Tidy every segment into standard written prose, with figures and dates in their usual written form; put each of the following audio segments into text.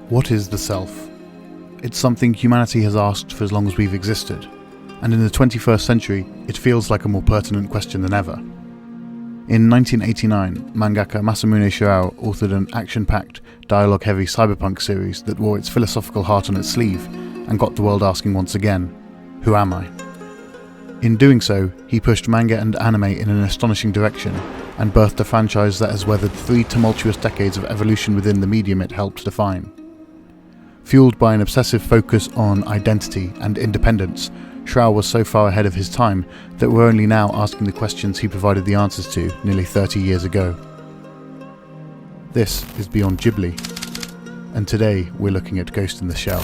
What is the self? It's something humanity has asked for as long as we've existed, and in the 21st century it feels like a more pertinent question than ever. In 1989, mangaka Masamune Shirow authored an action-packed, dialogue-heavy cyberpunk series that wore its philosophical heart on its sleeve and got the world asking once again, who am I? In doing so, he pushed manga and anime in an astonishing direction and birthed a franchise that has weathered 3 tumultuous decades of evolution within the medium it helped define. Fueled by an obsessive focus on identity and independence, Shirow was so far ahead of his time that we're only now asking the questions he provided the answers to nearly 30 years ago. This is Beyond Ghibli, and today we're looking at Ghost in the Shell.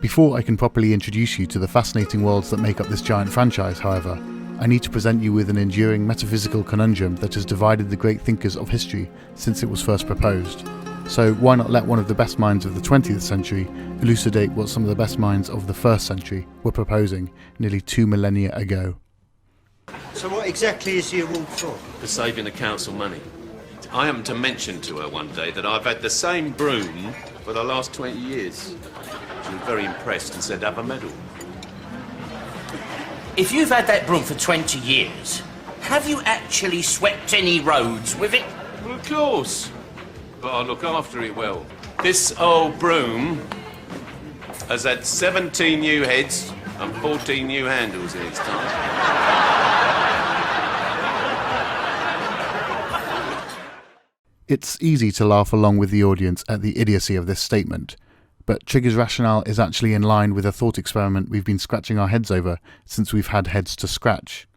Before I can properly introduce you to the fascinating worlds that make up this giant franchise, however, I need to present you with an enduring metaphysical conundrum that has divided the great thinkers of history since it was first proposed. So why not let one of the best minds of the 20th century elucidate what some of the best minds of the 1st century were proposing nearly 2 millennia ago. So what exactly is the award for? For saving the council money. I happened to mention to her one day that I've had the same broom for the last 20 years. She was very impressed and said have a medal. If you've had that broom for 20 years, have you actually swept any roads with it? Well, of course. But I look after it well. This old broom has had 17 new heads and 14 new handles in its time. It's easy to laugh along with the audience at the idiocy of this statement, but Trigger's rationale is actually in line with a thought experiment we've been scratching our heads over since we've had heads to scratch.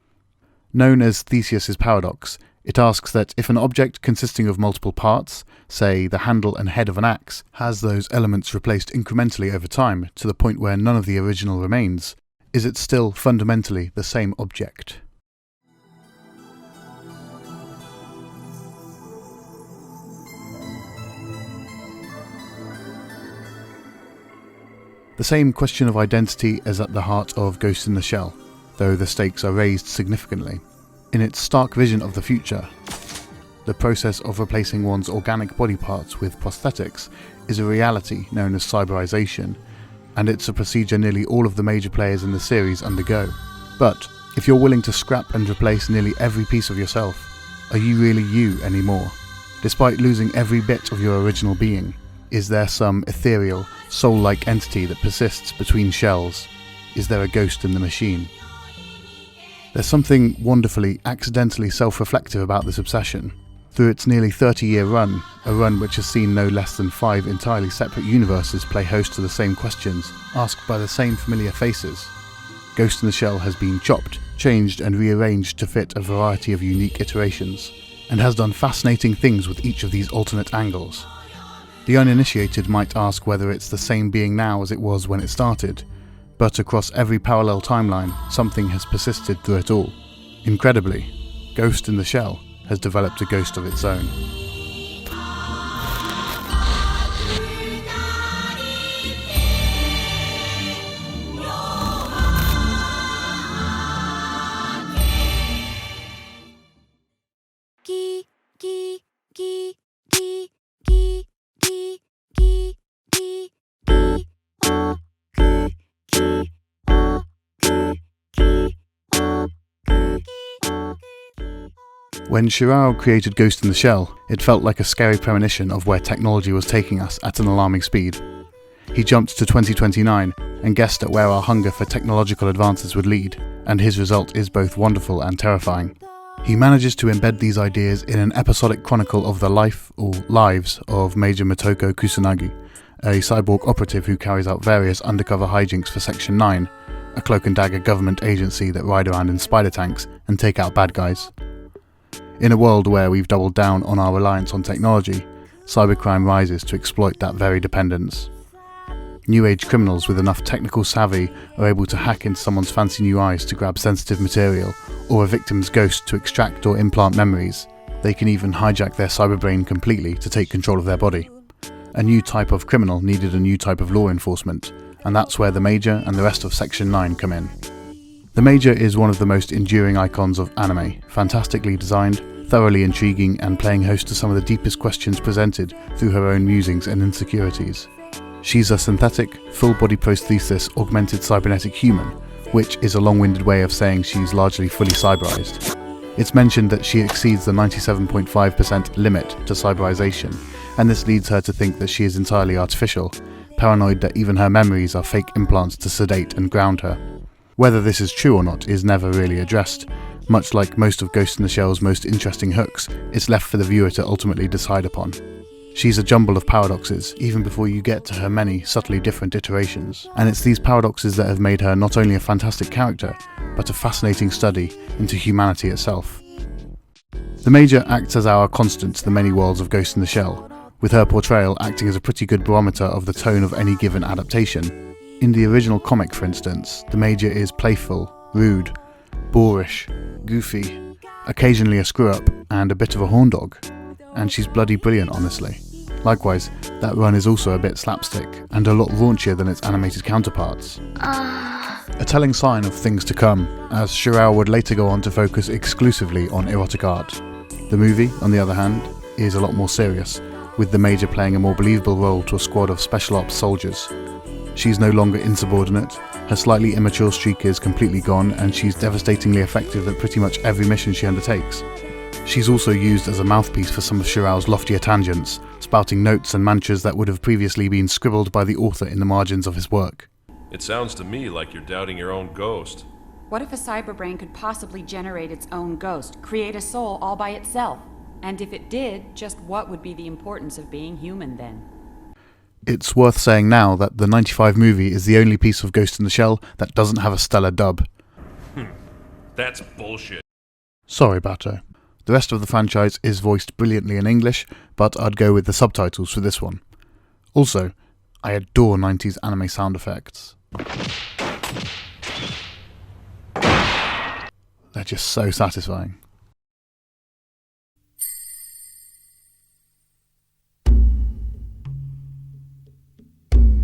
Known as Theseus's paradox, it asks that if an object consisting of multiple parts, say the handle and head of an axe, has those elements replaced incrementally over time to the point where none of the original remains, is it still fundamentally the same object? The same question of identity is at the heart of Ghost in the Shell, though the stakes are raised significantly. In its stark vision of the future, the process of replacing one's organic body parts with prosthetics is a reality known as cyberization, and it's a procedure nearly all of the major players in the series undergo. But if you're willing to scrap and replace nearly every piece of yourself, are you really you anymore? Despite losing every bit of your original being, is there some ethereal, soul-like entity that persists between shells? Is there a ghost in the machine? There's something wonderfully, accidentally self-reflective about this obsession. Through its nearly 30-year run, a run which has seen no less than 5 entirely separate universes play host to the same questions, asked by the same familiar faces, Ghost in the Shell has been chopped, changed and rearranged to fit a variety of unique iterations, and has done fascinating things with each of these alternate angles. The uninitiated might ask whether it's the same being now as it was when it started, but across every parallel timeline, something has persisted through it all. Incredibly, Ghost in the Shell has developed a ghost of its own. When Shirow created Ghost in the Shell, it felt like a scary premonition of where technology was taking us at an alarming speed. He jumped to 2029 and guessed at where our hunger for technological advances would lead, and his result is both wonderful and terrifying. He manages to embed these ideas in an episodic chronicle of the life, or lives, of Major Motoko Kusanagi, a cyborg operative who carries out various undercover hijinks for Section 9, a cloak and dagger government agency that ride around in spider tanks and take out bad guys. In a world where we've doubled down on our reliance on technology, cybercrime rises to exploit that very dependence. New age criminals with enough technical savvy are able to hack into someone's fancy new eyes to grab sensitive material, or a victim's ghost to extract or implant memories. They can even hijack their cyberbrain completely to take control of their body. A new type of criminal needed a new type of law enforcement, and that's where the Major and the rest of Section 9 come in. The Major is one of the most enduring icons of anime, fantastically designed, thoroughly intriguing and playing host to some of the deepest questions presented through her own musings and insecurities. She's a synthetic, full-body prosthesis augmented cybernetic human, which is a long-winded way of saying she's largely fully cyberized. It's mentioned that she exceeds the 97.5% limit to cyberization, and this leads her to think that she is entirely artificial, paranoid that even her memories are fake implants to sedate and ground her. Whether this is true or not is never really addressed. Much like most of Ghost in the Shell's most interesting hooks, it's left for the viewer to ultimately decide upon. She's a jumble of paradoxes, even before you get to her many, subtly different iterations, and it's these paradoxes that have made her not only a fantastic character, but a fascinating study into humanity itself. The Major acts as our constant to the many worlds of Ghost in the Shell, with her portrayal acting as a pretty good barometer of the tone of any given adaptation. In the original comic, for instance, the Major is playful, rude, boorish, goofy, occasionally a screw-up, and a bit of a horn dog. And she's bloody brilliant, honestly. Likewise, that run is also a bit slapstick, and a lot raunchier than its animated counterparts. A telling sign of things to come, as Shirao would later go on to focus exclusively on erotic art. The movie, on the other hand, is a lot more serious, with the Major playing a more believable role to a squad of special ops soldiers. She's no longer insubordinate, her slightly immature streak is completely gone, and she's devastatingly effective at pretty much every mission she undertakes. She's also used as a mouthpiece for some of Shirao's loftier tangents, spouting notes and mantras that would have previously been scribbled by the author in the margins of his work. It sounds to me like you're doubting your own ghost. What if a cyberbrain could possibly generate its own ghost, create a soul all by itself? And if it did, just what would be the importance of being human then? It's worth saying now that the 95 movie is the only piece of Ghost in the Shell that doesn't have a stellar dub. That's bullshit. Sorry, Bato. The rest of the franchise is voiced brilliantly in English, but I'd go with the subtitles for this one. Also, I adore 90s anime sound effects. They're just so satisfying.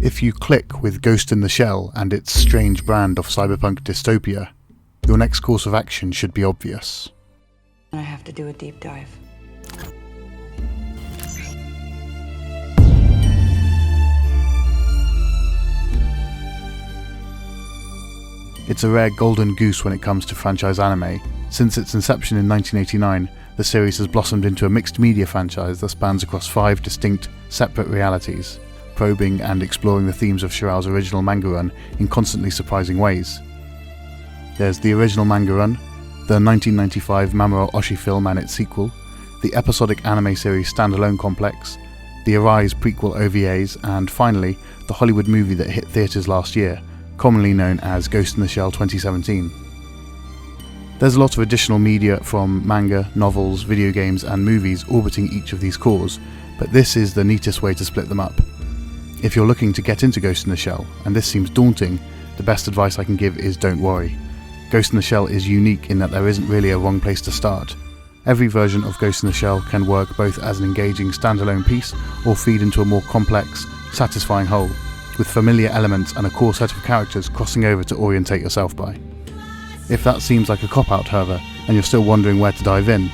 If you click with Ghost in the Shell and its strange brand of cyberpunk dystopia, your next course of action should be obvious. I have to do a deep dive. It's a rare golden goose when it comes to franchise anime. Since its inception in 1989, the series has blossomed into a mixed media franchise that spans across 5 distinct, separate realities, probing and exploring the themes of Shirao's original manga run in constantly surprising ways. There's the original manga run, the 1995 Mamoru Oshii film and its sequel, the episodic anime series standalone complex, the Arise prequel OVAs, and finally, the Hollywood movie that hit theatres last year, commonly known as Ghost in the Shell 2017. There's a lot of additional media from manga, novels, video games and movies orbiting each of these cores, but this is the neatest way to split them up. If you're looking to get into Ghost in the Shell, and this seems daunting, the best advice I can give is don't worry. Ghost in the Shell is unique in that there isn't really a wrong place to start. Every version of Ghost in the Shell can work both as an engaging standalone piece or feed into a more complex, satisfying whole, with familiar elements and a core set of characters crossing over to orientate yourself by. If that seems like a cop-out, however, and you're still wondering where to dive in,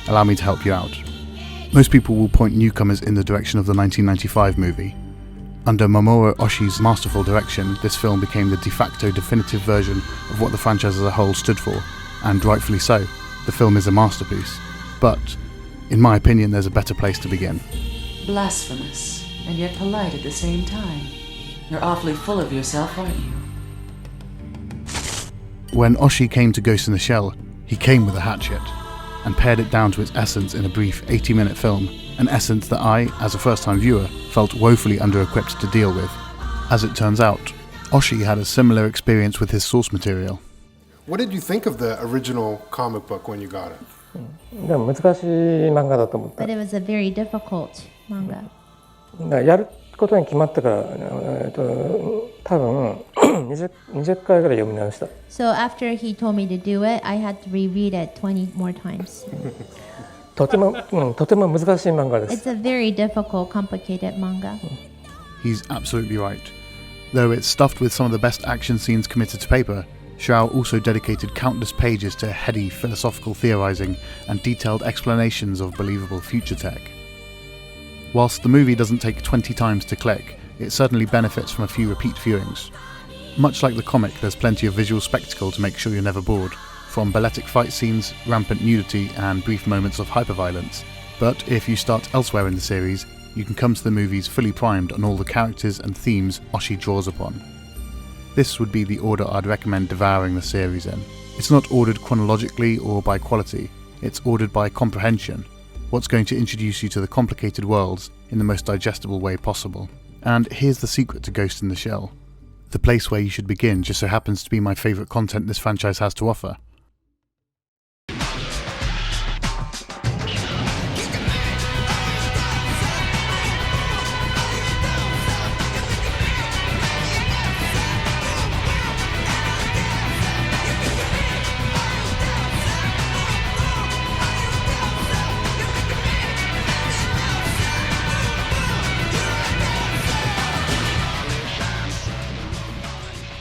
allow me to help you out. Most people will point newcomers in the direction of the 1995 movie. Under Mamoru Oshii's masterful direction, this film became the de facto definitive version of what the franchise as a whole stood for, and rightfully so. The film is a masterpiece. But, in my opinion, there's a better place to begin. Blasphemous, and yet polite at the same time. You're awfully full of yourself, aren't you? When Oshii came to Ghost in the Shell, he came with a hatchet, and pared it down to its essence in a brief 80-minute film, an essence that I, as a first-time viewer, felt woefully under-equipped to deal with. As it turns out, Oshii had a similar experience with his source material. What did you think of the original comic book when you got it? でも難しい漫画だと思った。 But it was a very difficult manga. やることに決まったから、多分20回ぐらい読み直した。 So after he told me to do it, I had to reread it 20 more times. とても難しい漫画です。 It's a very difficult, complicated manga. He's absolutely right. Though it's stuffed with some of the best action scenes committed to paper, Shirao also dedicated countless pages to heady philosophical theorizing and detailed explanations of believable future tech. Whilst the movie doesn't take 20 times to click, it certainly benefits from a few repeat viewings. Much like the comic, there's plenty of visual spectacle to make sure you're never bored, from balletic fight scenes, rampant nudity, and brief moments of hyperviolence. But if you start elsewhere in the series, you can come to the movies fully primed on all the characters and themes Oshii draws upon. This would be the order I'd recommend devouring the series in. It's not ordered chronologically or by quality, it's ordered by comprehension, what's going to introduce you to the complicated worlds in the most digestible way possible. And here's the secret to Ghost in the Shell. The place where you should begin just so happens to be my favourite content this franchise has to offer.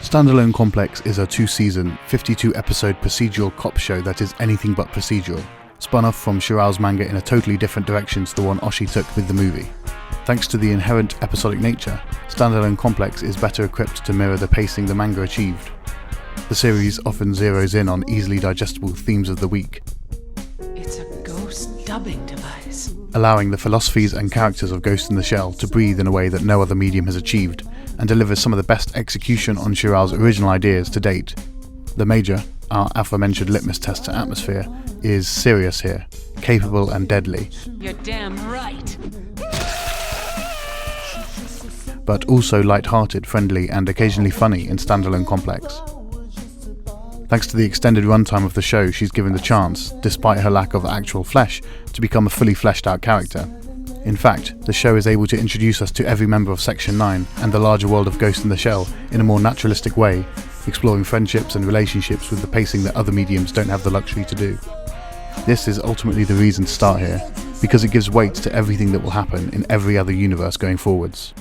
Standalone Complex is a 2-season, 52-episode procedural cop show that is anything but procedural, spun off from Shirao's manga in a totally different direction to the one Oshii took with the movie. Thanks to the inherent episodic nature, Standalone Complex is better equipped to mirror the pacing the manga achieved. The series often zeroes in on easily digestible themes of the week, It's a ghost dubbing device. allowing the philosophies and characters of Ghost in the Shell to breathe in a way that no other medium has achieved, and delivers some of the best execution on Shirao's original ideas to date. The Major, our aforementioned litmus test to atmosphere, is serious here, capable and deadly, You're damn right. but also light-hearted, friendly, and occasionally funny in Standalone Complex. Thanks to the extended runtime of the show, she's given the chance, despite her lack of actual flesh, to become a fully fleshed out character. In fact, the show is able to introduce us to every member of Section 9 and the larger world of Ghost in the Shell in a more naturalistic way, exploring friendships and relationships with the pacing that other mediums don't have the luxury to do. This is ultimately the reason to start here, because it gives weight to everything that will happen in every other universe going forwards.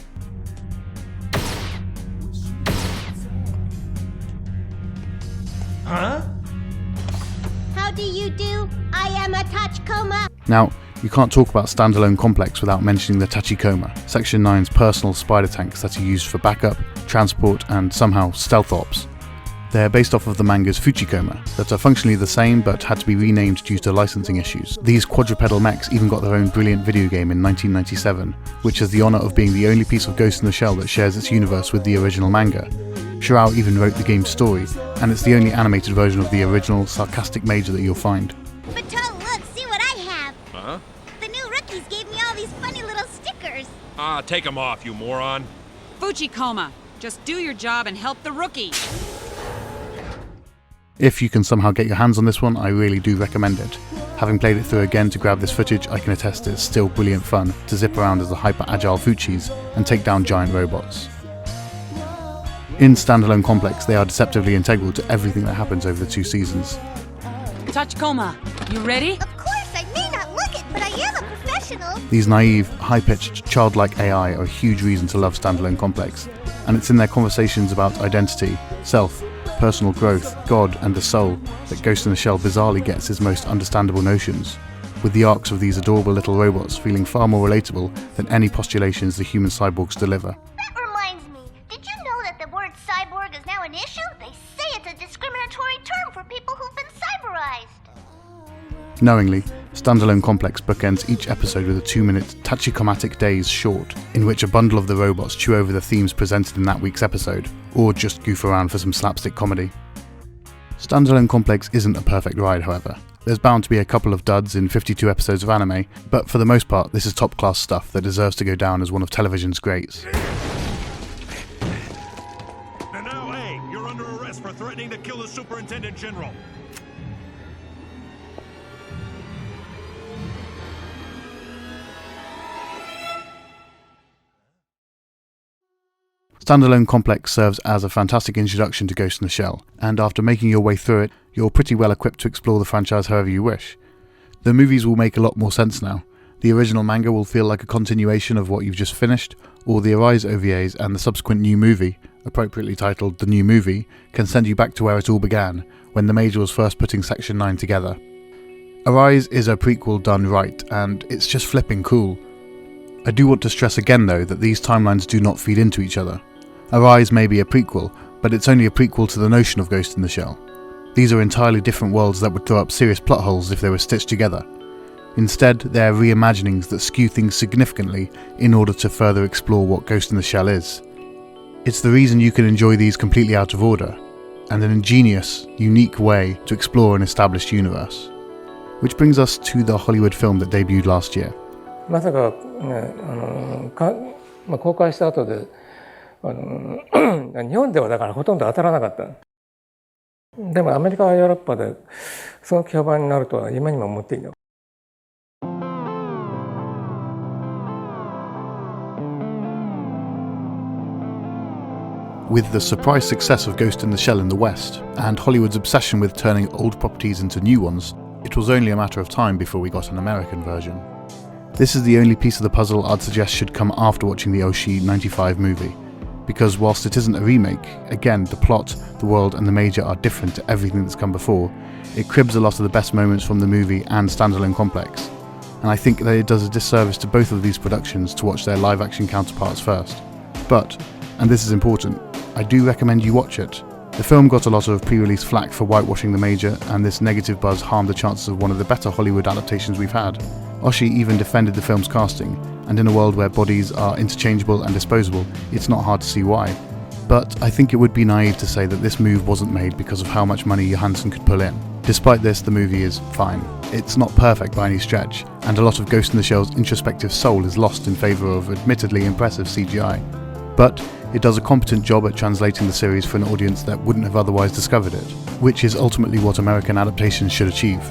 How do you do? I am a Tachikoma. Now, you can't talk about Standalone Complex without mentioning the Tachikoma, Section 9's personal spider tanks that are used for backup, transport, and somehow stealth ops. They're based off of the manga's Fuchikoma, that are functionally the same but had to be renamed due to licensing issues. These quadrupedal mechs even got their own brilliant video game in 1997, which has the honour of being the only piece of Ghost in the Shell that shares its universe with the original manga. Shirao even wrote the game's story, and it's the only animated version of the original sarcastic Major that you'll find. But look, see what I have. Huh? The new rookies gave me all these funny little stickers. Ah, take them off, you moron. Tachikoma, just do your job and help the rookie. If you can somehow get your hands on this one, I really do recommend it. Having played it through again to grab this footage, I can attest it's still brilliant fun to zip around as the hyper-agile Fuchis and take down giant robots. In Standalone Complex, they are deceptively integral to everything that happens over the 2 seasons. Tachikoma, you ready? Of course, I may not look it, but I am a professional. These naive, high-pitched, childlike AI are a huge reason to love Standalone Complex, and it's in their conversations about identity, self, personal growth, God, and the soul that Ghost in the Shell bizarrely gets its most understandable notions, with the arcs of these adorable little robots feeling far more relatable than any postulations the human cyborgs deliver. That reminds me. Did you know that the word cyborg is now an issue? They say it's a discriminatory term for people who've been cyberized. Knowingly, Standalone Complex bookends each episode with a 2-minute Tachikomatic Days short, in which a bundle of the robots chew over the themes presented in that week's episode, or just goof around for some slapstick comedy. Standalone Complex isn't a perfect ride, however. There's bound to be a couple of duds in 52 episodes of anime, but for the most part this is top-class stuff that deserves to go down as one of television's greats. And now, hey, you're under arrest for threatening to kill the Superintendent General. Standalone Complex serves as a fantastic introduction to Ghost in the Shell, and after making your way through it, you're pretty well equipped to explore the franchise however you wish. The movies will make a lot more sense now. The original manga will feel like a continuation of what you've just finished, or the Arise OVAs and the subsequent new movie appropriately titled The New Movie, can send you back to where it all began, when the Major was first putting Section 9 together. Arise is a prequel done right, and it's just flipping cool. I do want to stress again though that these timelines do not feed into each other. Arise may be a prequel, but it's only a prequel to the notion of Ghost in the Shell. These are entirely different worlds that would throw up serious plot holes if they were stitched together. Instead, they're reimaginings that skew things significantly in order to further explore what Ghost in the Shell is. It's the reason you can enjoy these completely out of order, and an ingenious, unique way to explore an established universe. Which brings us to the Hollywood film that debuted last year. まさかね、公開した後で日本ではだからほとんど当たらなかった。でもアメリカやヨーロッパでその評判になるとは今にも思っていない。With the surprise success of Ghost in the Shell in the West, and Hollywood's obsession with turning old properties into new ones, it was only a matter of time before we got an American version. This is the only piece of the puzzle I'd suggest should come after watching the Oshii 95 movie, because whilst it isn't a remake, again the plot, the world and the Major are different to everything that's come before, it cribs a lot of the best moments from the movie and standalone complex, and I think that it does a disservice to both of these productions to watch their live action counterparts first. But, and this is important, I do recommend you watch it. The film got a lot of pre-release flack for whitewashing the Major, and this negative buzz harmed the chances of one of the better Hollywood adaptations we've had. Oshii even defended the film's casting, and in a world where bodies are interchangeable and disposable, it's not hard to see why. But I think it would be naive to say that this move wasn't made because of how much money Johansson could pull in. Despite this, the movie is fine. It's not perfect by any stretch, and a lot of Ghost in the Shell's introspective soul is lost in favour of admittedly impressive CGI. But it does a competent job at translating the series for an audience that wouldn't have otherwise discovered it, which is ultimately what American adaptations should achieve.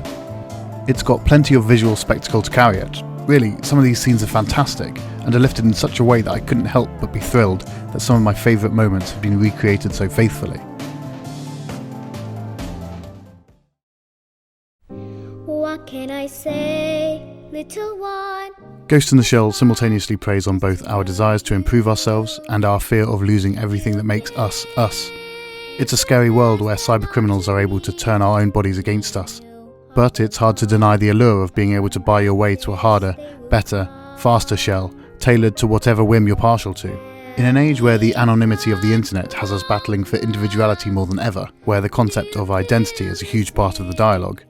It's got plenty of visual spectacle to carry it. Really, some of these scenes are fantastic, and are lifted in such a way that I couldn't help but be thrilled that some of my favourite moments have been recreated so faithfully. What can I say, little one? Ghost in the Shell simultaneously preys on both our desires to improve ourselves and our fear of losing everything that makes us, us. It's a scary world where cybercriminals are able to turn our own bodies against us. But it's hard to deny the allure of being able to buy your way to a harder, better, faster shell, tailored to whatever whim you're partial to. In an age where the anonymity of the internet has us battling for individuality more than ever, where the concept of identity is a huge part of the dialogue,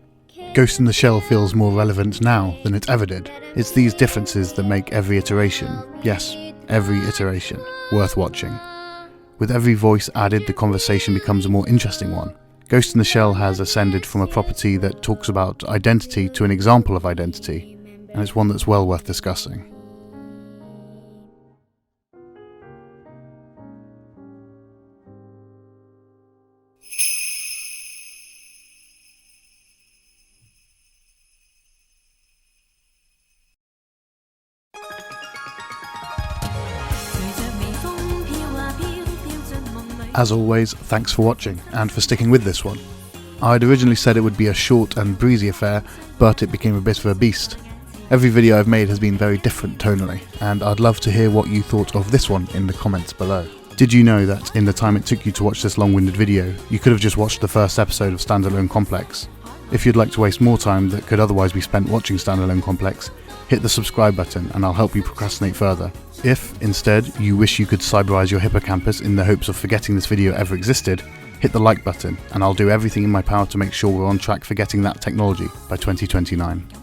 Ghost in the Shell feels more relevant now than it ever did. It's these differences that make every iteration, yes, every iteration, worth watching. With every voice added, the conversation becomes a more interesting one. Ghost in the Shell has ascended from a property that talks about identity to an example of identity, and it's one that's well worth discussing. As always, thanks for watching, and for sticking with this one. I'd originally said it would be a short and breezy affair, but it became a bit of a beast. Every video I've made has been very different tonally, and I'd love to hear what you thought of this one in the comments below. Did you know that in the time it took you to watch this long-winded video, you could have just watched the first episode of Standalone Complex? If you'd like to waste more time that could otherwise be spent watching Standalone Complex, hit the subscribe button and I'll help you procrastinate further. If, instead, you wish you could cyberize your hippocampus in the hopes of forgetting this video ever existed, hit the like button and I'll do everything in my power to make sure we're on track for getting that technology by 2029.